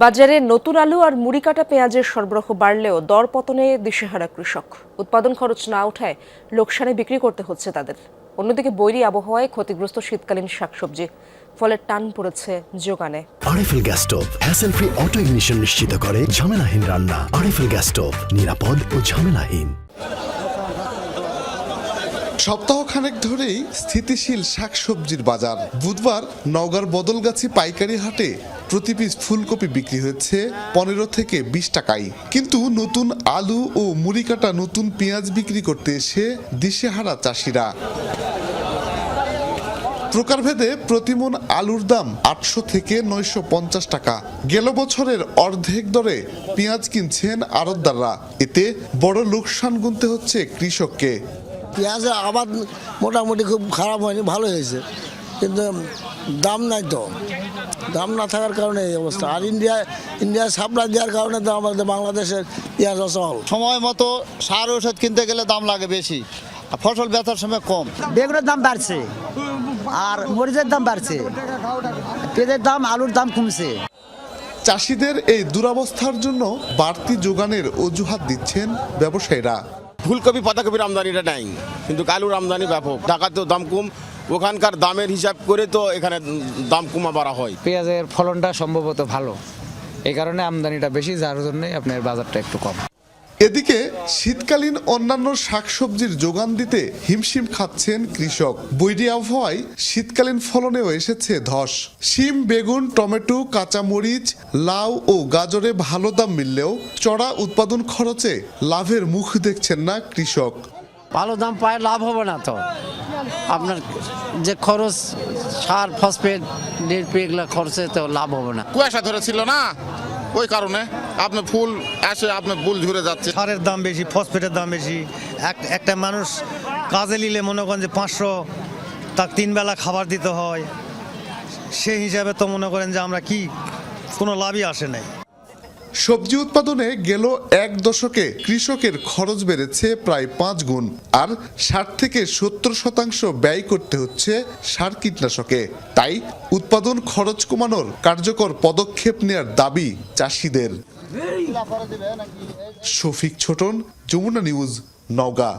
বাজারে নতুন আলু আর মুড়ি কাটা পেঁয়াজের সরবরাহ বাড়লেও দর পতনে দিশেহারা কৃষক। উৎপাদন খরচ না ওঠায় লোকসানে বিক্রি করতে হচ্ছে তাদের। অন্যদিকে বৈরী আবহাওয়ায় ক্ষতিগ্রস্ত শীতকালীন শাকসবজি, ফলে টান পড়েছে যোগানে। RFL gas stove hassle free auto ignition নিশ্চিত করে ঝামেলাহীন রান্না। আরএফএল গ্যাস স্টোভ, নিরাপদ ও ঝামেলাহীন। সপ্তাহখানেক ধরেই স্থিতিশীল শাকসবজির বাজার। বুধবার নওগাঁর বদলগাছি পাইকারি হাটে প্রতি পিস ফুলকপি বিক্রি হয়েছে 15 থেকে 20 টাকায়। কিন্তু নতুন আলু ও মুড়ি কাটা নতুন পেঁয়াজ বিক্রি করতে এসে দিশেহারা চাষিরা। প্রকারভেদে প্রতিমন আলুর দাম 800 থেকে 950 টাকা। গেল বছরের অর্ধেক দরে পেঁয়াজ কিনছেন আড়তদাররা। এতে বড় লোকসান গুনতে হচ্ছে কৃষককে। পেঁয়াজের আবাদ মোটামুটি খুব খারাপ হয়নি, ভালো হয়েছে, কিন্তু দাম নাই তো। দাম না থাকার কারণে এই অবস্থা। আর ইন্ডিয়া সাপ্লাই দেওয়ার কারণে তো আমাদের বাংলাদেশের পেঁয়াজ অচল। সময় মতো সার ওষুধ কিনতে গেলে দাম লাগে বেশি, আর ফসল বেচার সময় কম। বেগুনের দাম বাড়ছে, আর মরিচের দাম বাড়ছে, পেঁয়াজের দাম, আলুর দাম কমছে। চাষিদের এই দুরবস্থার জন্য বাড়তি যোগানের অজুহাত দিচ্ছেন ব্যবসায়ীরা। ফুলকপি পাতাকপির আমদানিটা নাই, কিন্তু আলুর আমদানি ব্যাপক। ঢাকাতেও দাম কম, ওখানকার দামের হিসাব করে তো এখানে দাম কমা বাড়া হয়। পেঁয়াজের ফলনটা সম্ভবত ভালো, এই কারণে আমদানিটা বেশি, যার জন্য আপনার বাজারটা একটু কম। এদিকে শীতকালীন অন্যান্য শাকসবজির যোগান দিতে হিমশিম খাচ্ছেন কৃষক। বৈরী আবহাওয়ায় শীতকালীন ফলনেও এসেছে ধস। শিম, বেগুন, টমেটো, কাঁচামরিচ, লাউ ও গাজরে ভালো দাম মিললেও চড়া উৎপাদন খরচে লাভের মুখ দেখছেন না কৃষক। ভালো দাম পায় লাভ হবে না তো। আপনার যে খরচ, সার, ফসফেট, ডিএপি এগুলো খরচে তো লাভ হবে না। কুয়াশা ধরেছিল না, ওই কারণে আপনার ফুল আসে, আপনার ফুল ঝরে যাচ্ছে। সারের দাম বেশি, ফসফেটের দাম বেশি। একটা মানুষ কাজে নিলে মনে করেন যে 500, তার 3 বেলা খাবার দিতে হয়। সেই হিসাবে তো মনে করেন যে আমরা কি কোনো লাভই আসে নাই। সবজি উৎপাদনে গেল 1 দশকে কৃষকের খরচ বেড়েছে প্রায় 5 গুণ, আর 60 থেকে 70% ব্যয় করতে হচ্ছে সার, কীটনাশকে। তাই উৎপাদন খরচ কমানোর কার্যকর পদক্ষেপ নেয়ার দাবি চাষিদের। শফিক ছোটন, যমুনা নিউজ, নওগাঁ।